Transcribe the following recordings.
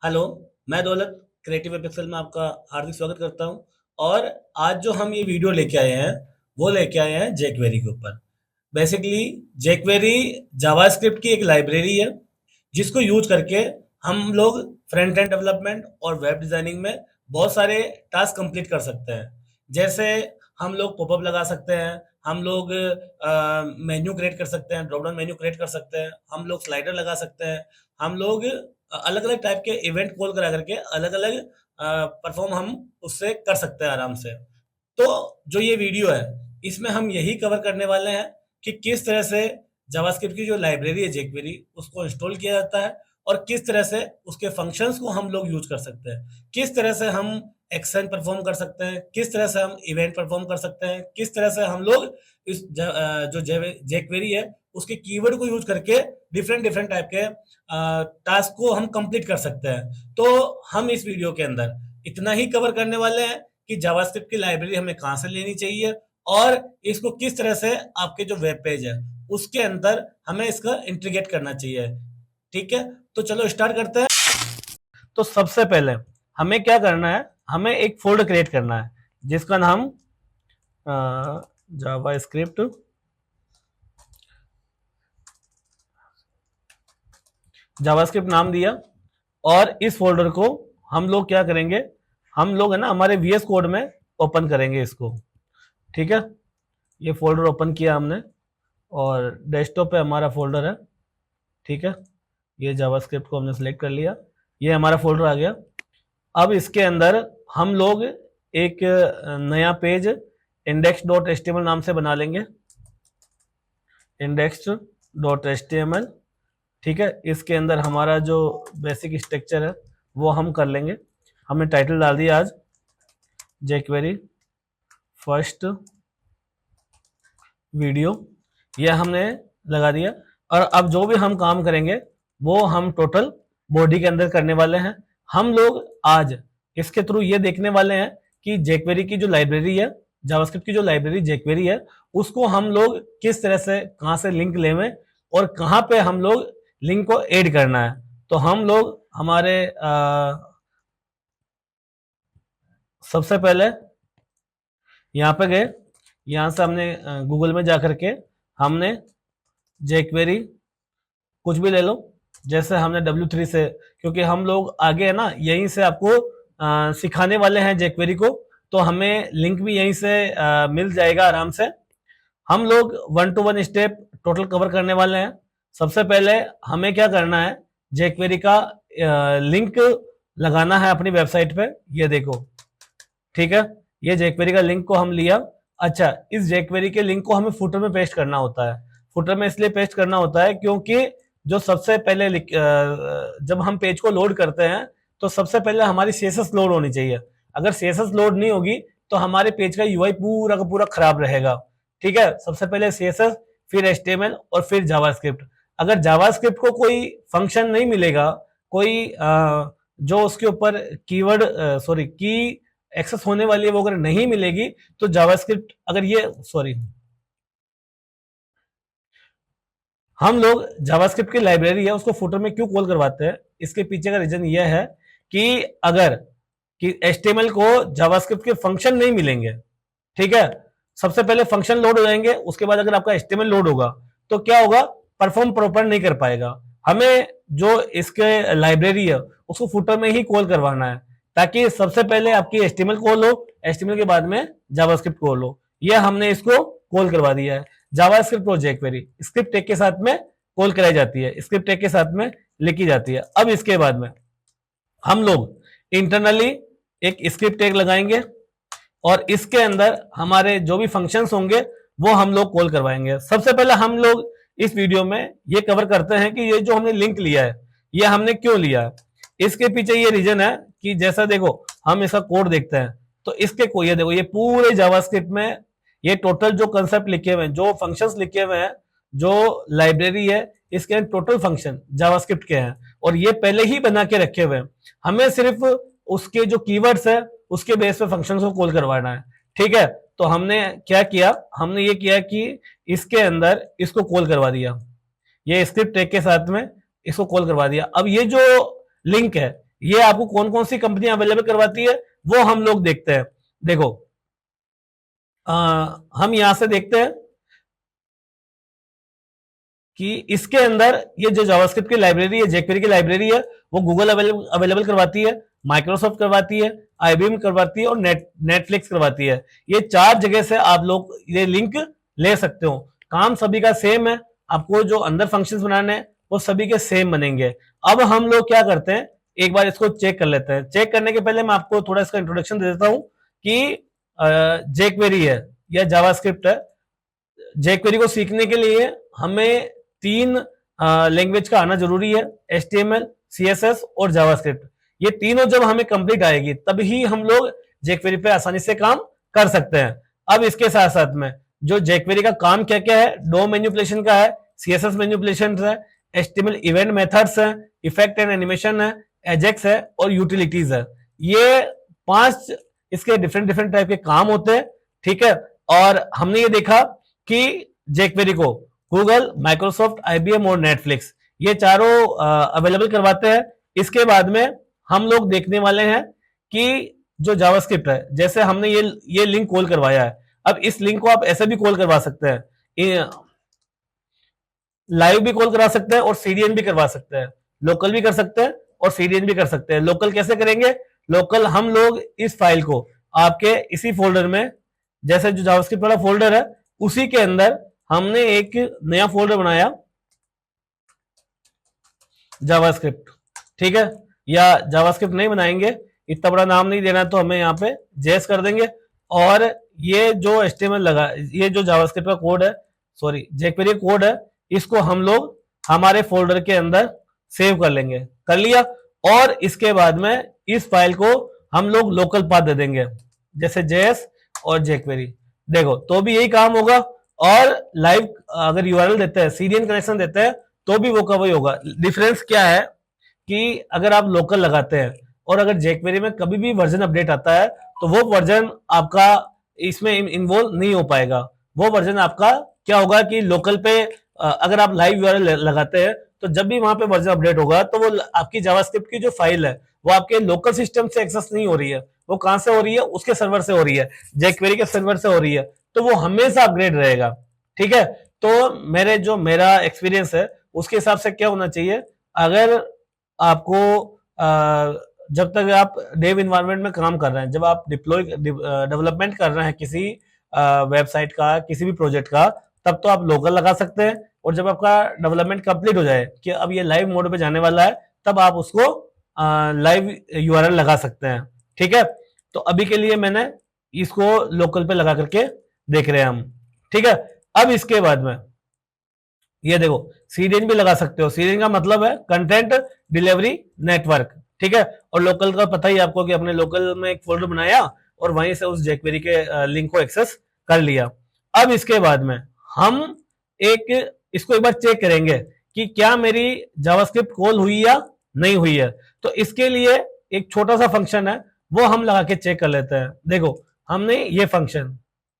Hello, मैं दौलत creative pixel में आपका हार्दिक स्वागत करता हूं। और आज जो हम ये वीडियो लेके आए हैं वो लेके आए हैं jQuery के ऊपर। बेसिकली jQuery जावास्क्रिप्ट की एक लाइब्रेरी है जिसको यूज करके हम लोग फ्रंट एंड डेवलपमेंट और वेब डिजाइनिंग में बहुत सारे टास्क कंप्लीट कर सकते हैं। जैसे हम लोग पॉपअप लगा सकते हैं, हम लोग मेन्यू क्रिएट कर सकते हैं, ड्रॉप डाउन मेन्यू क्रिएट कर सकते हैं, हम लोग स्लाइडर लगा सकते हैं, हम लोग अलग अलग टाइप के इवेंट कॉल करा करके अलग अलग परफॉर्म हम उससे कर सकते हैं आराम से। तो जो ये वीडियो है इसमें हम यही कवर करने वाले हैं कि किस तरह से जावास्क्रिप्ट की जो लाइब्रेरी है jQuery उसको इंस्टॉल किया जाता है और किस तरह से उसके फंक्शंस को हम लोग यूज कर सकते हैं, किस तरह से हम एक्शन परफॉर्म कर सकते हैं, किस तरह से हम इवेंट परफॉर्म कर सकते हैं, किस तरह से हम लोग जो jQuery है उसके कीवर्ड को यूज करके डिफरेंट डिफरेंट टाइप के टास्क को हम कंप्लीट कर सकते हैं। तो हम इस वीडियो के अंदर इतना ही कवर करने वाले हैं कि जावास्क्रिप्ट की लाइब्रेरी हमें कहाँ से लेनी चाहिए और इसको किस तरह से आपके जो वेब पेज है उसके अंदर हमें इसका इंटीग्रेट करना चाहिए। ठीक है, तो चलो स्टार्ट करते हैं। तो सबसे पहले हमें क्या करना है, हमें एक फोल्डर क्रिएट करना है जिसका नाम जावास्क्रिप्ट जावास्क्रिप्ट नाम दिया। और इस फोल्डर को हम लोग क्या करेंगे, हम लोग है ना हमारे वीएस कोड में ओपन करेंगे इसको। ठीक है, ये फोल्डर ओपन किया हमने और डेस्कटॉप पे हमारा फोल्डर है। ठीक है, ये जावास्क्रिप्ट को हमने सेलेक्ट कर लिया, ये हमारा फोल्डर आ गया। अब इसके अंदर हम लोग एक नया पेज index.html नाम से बना लेंगे, index.html। ठीक है, इसके अंदर हमारा जो बेसिक स्ट्रक्चर है वो हम कर लेंगे। हमने टाइटल डाल दिया आज jQuery फर्स्ट वीडियो, यह हमने लगा दिया। और अब जो भी हम काम करेंगे वो हम टोटल बॉडी के अंदर करने वाले हैं। हम लोग आज इसके थ्रू ये देखने वाले हैं कि jQuery की जो लाइब्रेरी है, जावास्क्रिप्ट की जो लाइब्रेरी jQuery है उसको हम लोग किस तरह से कहाँ से लिंक लेवें और कहाँ पे हम लोग लिंक को ऐड करना है। तो हम लोग हमारे सबसे पहले यहाँ पे गए, यहाँ से हमने गूगल में जा करके हमने jQuery कुछ भी ले लो, जैसे हमने W3 से, क्योंकि हम लोग आगे है ना यहीं से आपको सिखाने वाले हैं jQuery को, तो हमें लिंक भी यहीं से मिल जाएगा आराम से। हम लोग 1 to 1 स्टेप टोटल कवर करने वाले हैं। सबसे पहले हमें क्या करना है, jQuery का लिंक लगाना है अपनी वेबसाइट पे। ये देखो, ठीक है, ये jQuery का लिंक को हम लिया। अच्छा, इस jQuery के लिंक को हमें फुटर में पेस्ट करना होता है। फुटर में इसलिए पेस्ट करना होता है क्योंकि जो सबसे पहले जब हम पेज को लोड करते हैं तो सबसे पहले हमारी CSS लोड होनी चाहिए। अगर CSS लोड नहीं होगी तो हमारे पेज का UI पूरा का पूरा खराब रहेगा। ठीक है, सबसे पहले CSS, फिर HTML और फिर जावास्क्रिप्ट। अगर जावास्क्रिप्ट को कोई फंक्शन नहीं मिलेगा, कोई जो उसके ऊपर कीवर्ड सॉरी की एक्सेस होने वाली है वो अगर नहीं मिलेगी तो जावास्क्रिप्ट, अगर ये सॉरी हम लोग जावास्क्रिप्ट की लाइब्रेरी है उसको फुटर में क्यों कॉल करवाते हैं, इसके पीछे का रीजन ये है कि अगर कि HTML को जावास्क्रिप्ट के फंक्शन नहीं मिलेंगे, ठीक है, सबसे पहले फंक्शन लोड हो जाएंगे, उसके बाद अगर आपका HTML लोड होगा तो क्या होगा, परफॉर्म प्रॉपर नहीं कर पाएगा। हमें जो इसके लाइब्रेरी है उसको फुटर में ही कॉल करवाना है ताकि सबसे पहले आपकी HTML कॉल हो, HTML के बाद में जावास्क्रिप्ट कॉल हो। यह हमने इसको कॉल करवा दिया है। जावास्क्रिप्ट और jQuery स्क्रिप्ट टैग के साथ में कॉल कराई जाती है, स्क्रिप्ट टैग के साथ में लिखी जाती है। अब इसके बाद में हम लोग इंटरनली एक स्क्रिप्ट टैग लगाएंगे और इसके अंदर हमारे जो भी फंक्शंस होंगे वो हम लोग कॉल करवाएंगे। सबसे पहले हम लोग इस वीडियो में ये कवर करते हैं कि ये जो हमने लिंक लिया है ये हमने क्यों लिया है। इसके पीछे ये रीजन है कि जैसा देखो हम इसका कोड देखते हैं तो इसके को ये देखो, ये पूरे जावास्क्रिप्ट में ये टोटल जो कंसेप्ट लिखे हुए हैं, जो फंक्शंस लिखे हुए हैं, जो लाइब्रेरी है इसके टोटल फंक्शन जावास्क्रिप्ट के हैं और ये पहले ही बना के रखे हुए हैं। हमें सिर्फ उसके जो कीवर्ड्स है उसके बेस पे फंक्शन को कॉल करवाना है। ठीक है, तो हमने क्या किया, हमने ये किया कि इसके अंदर इसको कॉल करवा दिया, ये स्क्रिप्ट टैग के साथ में इसको कॉल करवा दिया। अब ये जो लिंक है ये आपको कौन कौन सी कंपनियां अवेलेबल करवाती है वो हम लोग देखते हैं। देखो, आ, हम यहां से देखते हैं कि इसके अंदर ये जो जावास्क्रिप्ट की लाइब्रेरी है, जेक्वेरी की लाइब्रेरी है, वो गूगल अवेलेबल करवाती है, माइक्रोसॉफ्ट करवाती है, आईबीएम करवाती है और नेटफ्लिक्स करवाती है। ये चार जगह से आप लोग ये लिंक ले सकते हो। काम सभी का सेम है, आपको जो अंदर फंक्शंस बनाने हैं वो सभी के सेम बनेंगे। अब हम लोग क्या करते हैं, एक बार इसको चेक कर लेते हैं। चेक करने के पहले मैं आपको थोड़ा इसका इंट्रोडक्शन दे देता हूं कि जेक्वेरी है या जावास्क्रिप्ट है। जेक्वेरी को सीखने के लिए हमें तीन लैंग्वेज का आना जरूरी है, HTML, CSS और जावास्क्रिप्ट। ये तीनों जब हमें कंप्लीट आएगी तभी हम लोग जेक्वेरी पे आसानी से काम कर सकते हैं। अब इसके साथ साथ में जो जेक्वेरी का काम क्या क्या है, डो मैनिपुलेशन का है, CSS मैनिपुलेशन है, HTML इवेंट मेथड्स है, इफेक्ट एंड एनिमेशन है, एजेक्स है और यूटिलिटीज है। ये पांच इसके डिफरेंट डिफरेंट टाइप के काम होते हैं। ठीक है, और हमने ये देखा कि जेक्वेरी को गूगल, माइक्रोसॉफ्ट, IBM और नेटफ्लिक्स ये चारों अवेलेबल करवाते हैं। इसके बाद में हम लोग देखने वाले हैं कि जो जावास्क्रिप्ट है, जैसे हमने ये लिंक कॉल करवाया है, अब इस लिंक को आप ऐसे भी कॉल करवा सकते हैं, लाइव भी कॉल करा सकते हैं और सीडीएन भी करवा सकते हैं, लोकल भी कर सकते हैं और सीडीएन भी कर सकते हैं। लोकल कैसे करेंगे, लोकल हम लोग इस फाइल को आपके इसी फोल्डर में, जैसे जो जावास्क्रिप्ट वाला फोल्डर है उसी के अंदर हमने एक नया फोल्डर बनाया, जावास्क्रिप्ट। ठीक है, या जावास्क्रिप्ट नहीं बनाएंगे, इतना बड़ा नाम नहीं देना, तो हमें यहाँ पे जेएस कर देंगे। और ये जो एचटीएमएल लगा, ये जो जावास्क्रिप्ट का कोड है, सॉरी जेक्वेरी कोड है, इसको हम लोग हमारे फोल्डर के अंदर सेव कर लेंगे। कर लिया, और इसके बाद में इस फाइल को हम लोग लोकल पाथ दे देंगे, जैसे जेएस और जेक्वेरी। देखो तो भी यही काम होगा। और लाइव अगर यूआरएल देते हैं, सीरियन कनेक्शन देते हैं, तो भी वो का वही होगा। डिफरेंस क्या है कि अगर आप लोकल लगाते हैं और अगर जेक्वेरी में कभी भी वर्जन अपडेट आता है तो वो वर्जन आपका इसमें इन्वॉल्व नहीं हो पाएगा। वो वर्जन आपका क्या होगा कि लोकल पे अगर आप लाइव यूआरएल लगाते हैं तो जब भी वहां पे वर्जन अपडेट होगा तो वो आपकी जावास्क्रिप्ट की जो फाइल है वो आपके लोकल सिस्टम से एक्सेस नहीं हो रही है, वो कहां से हो रही है, उसके सर्वर से हो रही है, जेक्वेरी के सर्वर से हो रही है। तो वो हमेशा अपग्रेड रहेगा। ठीक है, तो मेरा एक्सपीरियंस है उसके हिसाब से क्या होना चाहिए, अगर आपको जब तक आप डेव इन्वायरमेंट में काम कर रहे हैं, जब आप डिप्लॉय डेवलपमेंट कर रहे हैं किसी वेबसाइट का, किसी भी प्रोजेक्ट का, तब तो आप लोकल लगा सकते हैं। और जब आपका डेवलपमेंट कंप्लीट हो जाए कि अब ये लाइव मोड पे जाने वाला है, तब आप उसको लाइव यूआरएल लगा सकते हैं। ठीक है, तो अभी के लिए मैंने इसको लोकल पे लगा करके देख रहे हैं हम। ठीक है, अब इसके बाद में ये देखो, सीडीएन भी लगा सकते हो। सीडीएन का मतलब है कंटेंट डिलीवरी नेटवर्क। ठीक है, और लोकल का पता ही आपको कि अपने लोकल में एक फोल्डर बनाया और वहीं से उस जेक्वेरी के लिंक को एक्सेस कर लिया। अब इसके बाद में हम एक इसको एक बार चेक करेंगे कि क्या मेरी जावास्क्रिप्ट कॉल हुई या नहीं हुई है। तो इसके लिए एक छोटा सा फंक्शन है, वो हम लगा के चेक कर लेते हैं। देखो, हमने ये फंक्शन,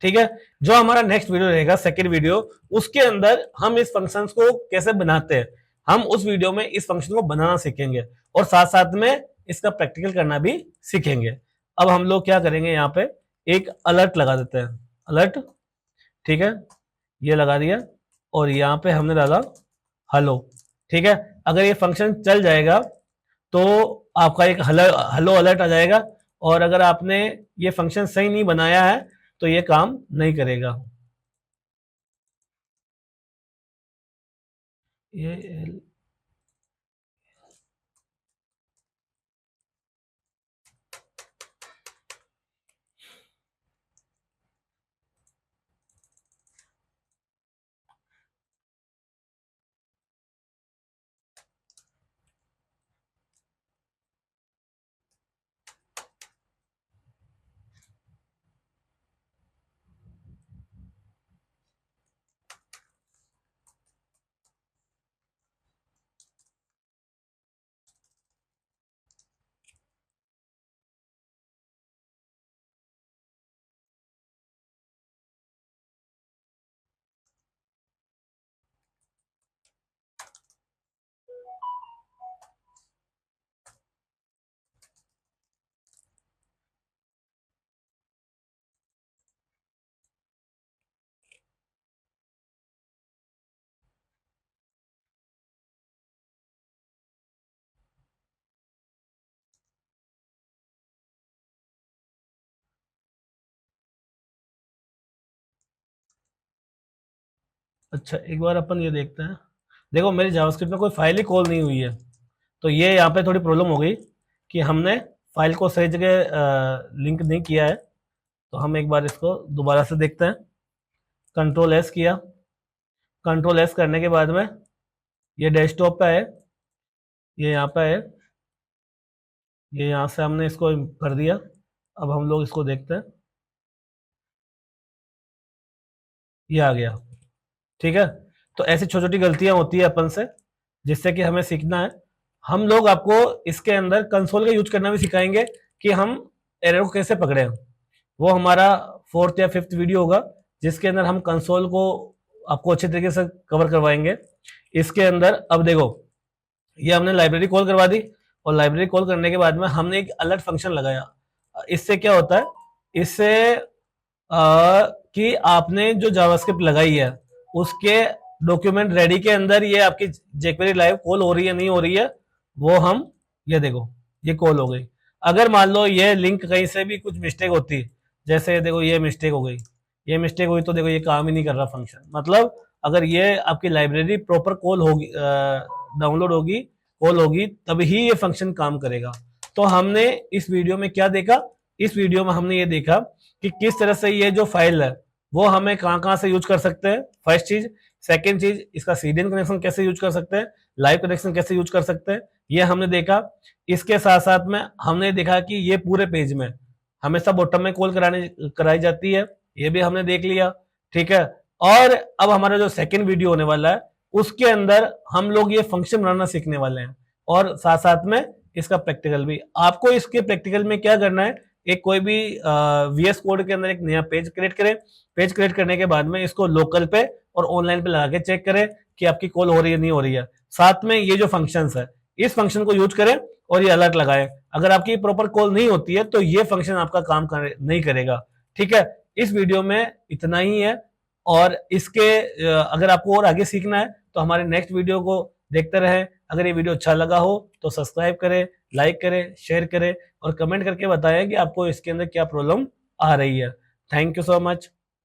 ठीक है, जो हमारा नेक्स्ट वीडियो रहेगा, सेकेंड वीडियो, उसके अंदर हम इस फंक्शंस को कैसे बनाते हैं, हम उस वीडियो में इस फंक्शन को बनाना सीखेंगे और साथ साथ में इसका प्रैक्टिकल करना भी सीखेंगे। अब हम लोग क्या करेंगे, यहाँ पे एक अलर्ट लगा देते हैं, अलर्ट। ठीक है, ये लगा दिया और यहाँ पे हमने डाला हेलो। ठीक है, अगर ये फंक्शन चल जाएगा तो आपका एक हेलो हेलो अलर्ट आ जाएगा। और अगर आपने ये फंक्शन सही नहीं बनाया है तो ये काम नहीं करेगा। ये अच्छा, एक बार अपन ये देखते हैं। देखो मेरी जावास्क्रिप्ट में कोई फाइल ही कॉल नहीं हुई है, तो ये यहाँ पे थोड़ी प्रॉब्लम हो गई कि हमने फाइल को सही जगह लिंक नहीं किया है। तो हम एक बार इसको दोबारा से देखते हैं। कंट्रोल एस किया। कंट्रोल एस करने के बाद में ये डेस्कटॉप पे है, ये यहाँ पे है, ये यहाँ से हमने इसको कर दिया। अब हम लोग इसको देखते हैं, ये आ गया। ठीक है। तो ऐसी छोटी छोटी गलतियां होती है अपन से, जिससे कि हमें सीखना है। हम लोग आपको इसके अंदर कंसोल का यूज करना भी सिखाएंगे कि हम एरर को कैसे पकड़े। वो हमारा फोर्थ या फिफ्थ वीडियो होगा, जिसके अंदर हम कंसोल को आपको अच्छे तरीके से कवर करवाएंगे। इसके अंदर अब देखो, ये हमने लाइब्रेरी कॉल करवा दी, और लाइब्रेरी कॉल करने के बाद में हमने एक अलर्ट फंक्शन लगाया। इससे क्या होता है, इससे कि आपने जो जावास्क्रिप्ट लगाई है उसके डॉक्यूमेंट रेडी के अंदर ये आपकी jQuery लाइव कॉल हो रही है नहीं हो रही है, वो हम, ये देखो ये कॉल हो गई। अगर मान लो ये लिंक कहीं से भी कुछ मिस्टेक होती, जैसे देखो ये मिस्टेक हो गई, ये मिस्टेक हुई, तो देखो ये काम ही नहीं कर रहा फंक्शन। मतलब अगर ये आपकी लाइब्रेरी प्रॉपर कॉल होगी, डाउनलोड होगी, कॉल होगी, तभी ये फंक्शन काम करेगा। तो हमने इस वीडियो में क्या देखा, इस वीडियो में हमने ये देखा कि किस तरह से ये जो फाइल है वो हमें कहाँ कहाँ से यूज कर सकते हैं, फर्स्ट चीज। सेकेंड चीज, इसका सीडीएन कनेक्शन कैसे यूज कर सकते हैं, लाइव कनेक्शन कैसे यूज कर सकते हैं, ये हमने देखा। इसके साथ साथ में हमने देखा कि ये पूरे पेज में हमेशा बॉटम में कॉल कराई जाती है, ये भी हमने देख लिया। ठीक है। और अब हमारा जो सेकेंड वीडियो होने वाला है, उसके अंदर हम लोग ये फंक्शन बनाना सीखने वाले हैं, और साथ साथ में इसका प्रैक्टिकल भी। आपको इसके प्रैक्टिकल में क्या करना है, एक कोई भी वीएस कोड के अंदर एक नया पेज क्रिएट करें। पेज क्रिएट करने के बाद में इसको लोकल पे और ऑनलाइन पे लगा के चेक करें कि आपकी कॉल हो रही है नहीं हो रही है। साथ में ये जो फंक्शंस है, इस फंक्शन को यूज करें और ये अलर्ट लगाएं। अगर आपकी प्रॉपर कॉल नहीं होती है तो ये फंक्शन आपका काम नहीं करेगा। ठीक है। इस वीडियो में इतना ही है, और इसके अगर आपको और आगे सीखना है तो हमारे नेक्स्ट वीडियो को देखते रहें। अगर ये वीडियो अच्छा लगा हो तो सब्सक्राइब करें, लाइक करें, शेयर करें, और कमेंट करके बताएं कि आपको इसके अंदर क्या प्रॉब्लम आ रही है। Thank you so much.